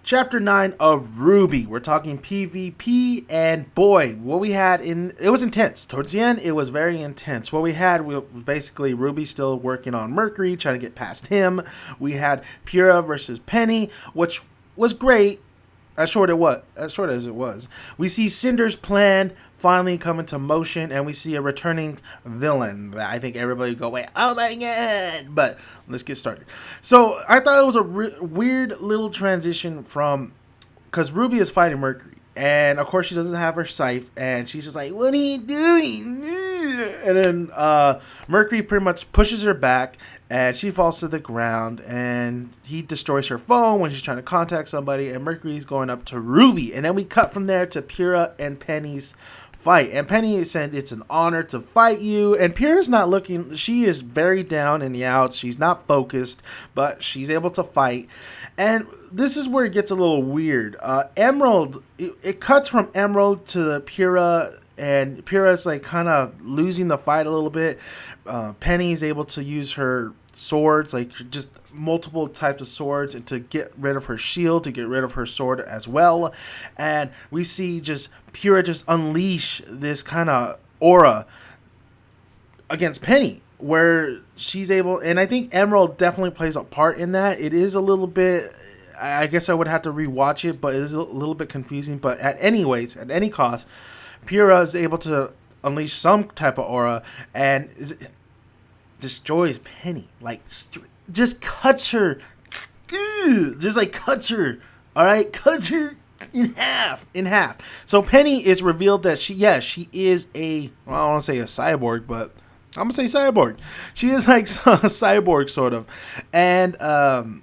Chapter 9 of RWBY. We're talking PvP, and boy, what we had it was intense. Towards the end, it was very intense. What we had was basically RWBY still working on Mercury, trying to get past him. We had Pura versus Penny, which was great, as short as it was. We see Cinder's plan finally come into motion, and we see a returning villain that I think everybody would go, wait, oh my god! But let's get started. So I thought it was a weird little transition from, because RWBY is fighting Mercury, and of course she doesn't have her scythe, and she's just like, what are you doing? And then Mercury pretty much pushes her back, and she falls to the ground, and he destroys her phone when she's trying to contact somebody, and Mercury's going up to RWBY. And then we cut from there to Pura and Penny's fight, and Penny said it's an honor to fight you, and Pura's not looking, she is very down in the outs, she's not focused, but she's able to fight. And this is where it gets a little weird. Emerald, it cuts from Emerald to Pura, and Pura's like kind of losing the fight a little bit. Penny's able to use her swords, like just multiple types of swords, and to get rid of her shield, to get rid of her sword as well. And we see just Pura just unleash this kind of aura against Penny, where she's able, and I think Emerald definitely plays a part in that. It is a little bit, I guess I would have to rewatch it, but it is a little bit confusing. But at any cost, Pura is able to unleash some type of aura and destroys Penny, like just cuts her, just like cuts her, all right, cuts her in half. So Penny is revealed that she is I don't want to say a cyborg, but I'm gonna say cyborg. She is like a cyborg sort of, and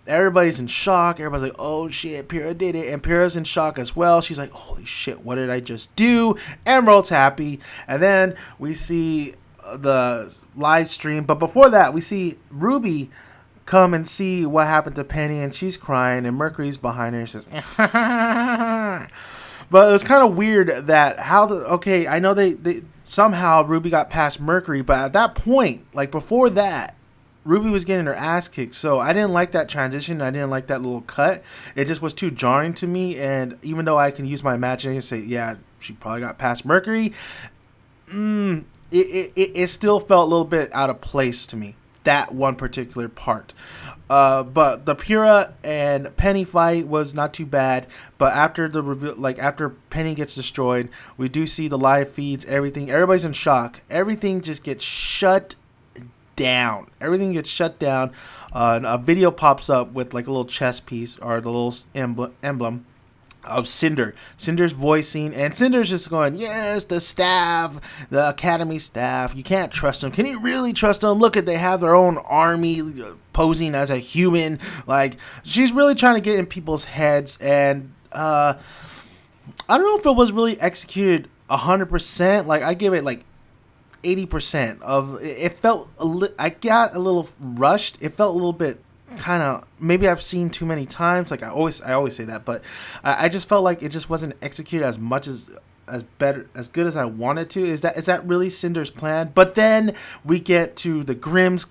everybody's in shock. Everybody's like, "Oh shit, Pura did it," and Pura's in shock as well. She's like, "Holy shit, what did I just do?" Emerald's happy, and then we see the live stream. But before that, we see RWBY come and see what happened to Penny, and she's crying, and Mercury's behind her and says, but it was kind of weird that I know they somehow RWBY got past Mercury, but at that point, like before that, RWBY was getting her ass kicked. So I didn't like that transition. I didn't like that little cut. It just was too jarring to me. And even though I can use my imagination and say, yeah, she probably got past Mercury, it still felt a little bit out of place to me, that one particular part. But the Pura and Penny fight was not too bad. But after the reveal, like after Penny gets destroyed, we do see the live feeds, everything. Everybody's in shock. Everything just gets shut down. Everything gets shut down. A video pops up with like a little chess piece or the little emblem of Cinder. Cinder's voicing, and Cinder's just going, yes, the staff, the academy staff, you can't trust them. Can you really trust them? Look at, they have their own army posing as a human. Like, she's really trying to get in people's heads, and I don't know if it was really executed 100%. Like, I give it like 80% of it. Felt I got a little rushed. It felt a little bit kind of, maybe I've seen too many times, like I always say that, but I just felt like it just wasn't executed as much as good as I wanted to. Is that really Cinder's plan? But then we get to the Grimms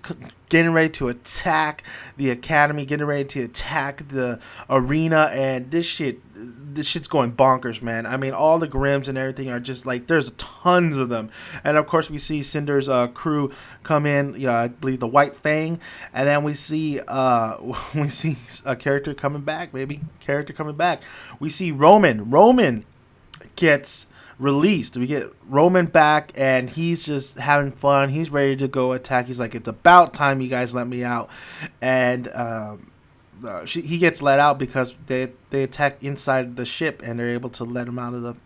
getting ready to attack the academy, getting ready to attack the arena, and this shit's going bonkers, man. I mean, all the Grimms and everything are just like, there's tons of them. And of course we see Cinder's crew come in, I believe the White Fang, and then we see a character coming back, we see Roman gets released. We get Roman back, and he's just having fun. He's ready to go attack. He's like, it's about time you guys let me out. And he gets let out because they attack inside the ship, and they're able to let him out of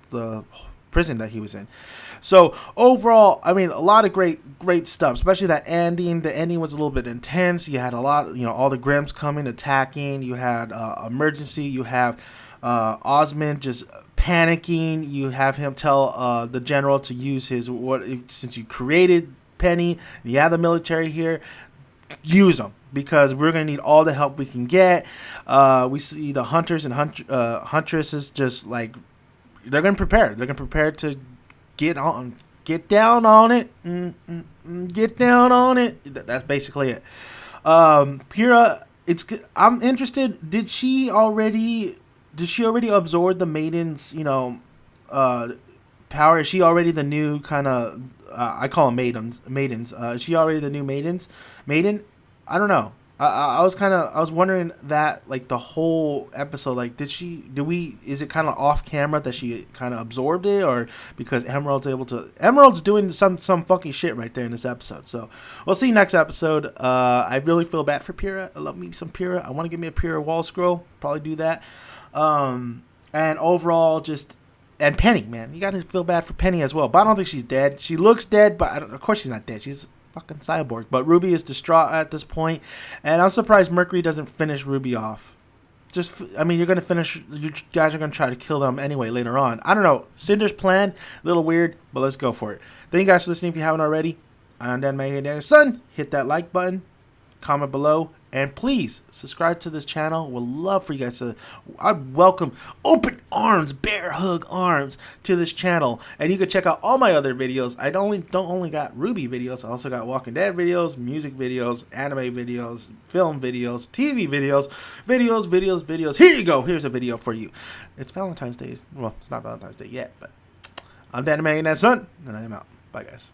the prison that he was in. So overall, I mean, a lot of great stuff, especially that ending. The ending was a little bit intense. You had a lot, all the Grimms coming, attacking. You had emergency. You have Osmond just panicking. You have him tell the general to use since you created Penny, you have the military here, use them, because we're going to need all the help we can get. We see the hunters and huntresses just like, they're going to prepare. They're going to prepare to get down on it. Get down on it. That's basically it. Pura I'm interested. Did she already absorb the maiden's, power? Is she already the new kind of, I call them maidens. Is she already the new maiden? I don't know. I was wondering that, like, the whole episode, like, is it kind of off camera that she kind of absorbed it, or because Emerald's doing some funky shit right there in this episode. So we'll see next episode. I really feel bad for Pyrrha. I love me some Pyrrha. I want to give me a Pyrrha wall scroll. Probably do that. And overall, and Penny, man, you gotta feel bad for Penny as well. But I don't think she's dead. She looks dead, but of course she's not dead. She's fucking cyborg. But RWBY is distraught at this point, and I'm surprised Mercury doesn't finish RWBY off. You're gonna finish. You guys are gonna try to kill them anyway later on. I don't know. Cinder's plan, a little weird, but let's go for it. Thank you guys for listening. If you haven't already, I'm Dan Mayhew Son. Hit that like button, comment below, and please subscribe to this channel. Would love for you guys to. I'd welcome open arms, bear hug arms to this channel. And you can check out all my other videos. I don't only got RWBY videos. I also got Walking Dead videos, music videos, anime videos, film videos, TV videos. Here you go. Here's a video for you. It's Valentine's Day. Well, it's not Valentine's Day yet, but I'm Dan Mayhew Son, and I am out. Bye, guys.